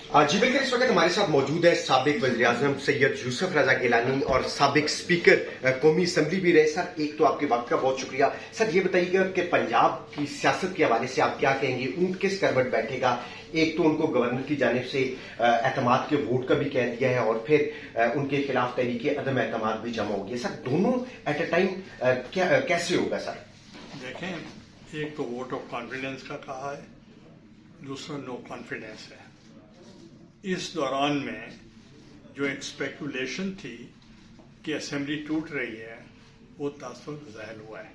जी बिल्कुल, इस वक्त हमारे साथ मौजूद है साबिक वज़ीर-ए-आज़म सैयद यूसुफ रज़ा गिलानी और साबिक स्पीकर कौमी असम्बली भी रहे। सर, एक तो आपके वक्त का बहुत शुक्रिया। सर, ये बताइएगा कि पंजाब की सियासत के हवाले से आप क्या कहेंगे? ऊंट किस करवट बैठेगा? एक तो उनको गवर्नर की जानिब से एतमाद के वोट का भी कह दिया है और फिर उनके खिलाफ तहरीके अदम एतमाद भी जमा हो गई। सर, दोनों एट अ टाइम कैसे होगा सर? देखें, एक तो वोट ऑफ कॉन्फिडेंस का कहा है, दूसरा नो कॉन्फिडेंस है। इस दौरान में जो एक स्पेकुलेशन थी कि असेंबली टूट रही है, वो तासुर ज़ाहिर हुआ है।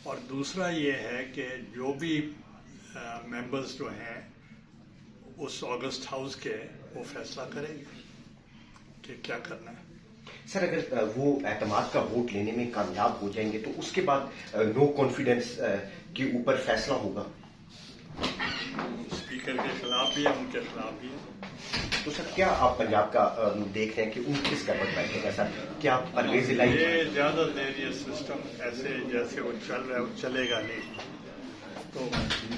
और दूसरा ये है कि जो भी मेंबर्स जो हैं उस ऑगस्ट हाउस के, वो फैसला करेंगे कि क्या करना है। सर, अगर वो एतमाद का वोट लेने में कामयाब हो जाएंगे तो उसके बाद नो कॉन्फिडेंस के ऊपर फैसला होगा। स्पीकर के खिलाफ भी है, उनके खिलाफ भी है। तो सर, क्या आप पंजाब का देख रहे हैं कि ऊंट किस करवट बैठेगा? सर, क्या परवेज इलाही ये ज्यादा देर ये सिस्टम ऐसे जैसे वो चल रहा है वो चलेगा नहीं, तो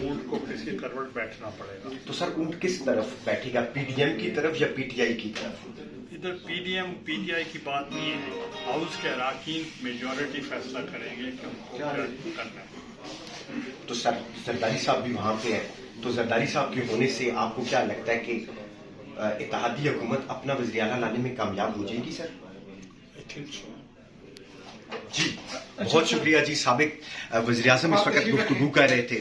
ऊंट को किसी करवट बैठना पड़ेगा। तो सर, ऊंट किस तरफ बैठेगा? पीडीएम की तरफ या पीटीआई की तरफ? इधर पीडीएम पीटीआई की बात नहीं है, हाउस के अराकीन मेजॉरिटी फैसला करेंगे कि उनको क्या करना है। तो सर, जरदारी साहब भी वहां पे हैं, तो जरदारी साहब के होने से आपको क्या लगता है कि इत्तेहादी हुकूमत अपना वज़ीर आला लाने में कामयाब हो जाएगी? Sir, I think so. जी बहुत शुक्रिया जी। साबिक वज़ीर आज़म इस वक्त गुफ्तगू कर रहे थे।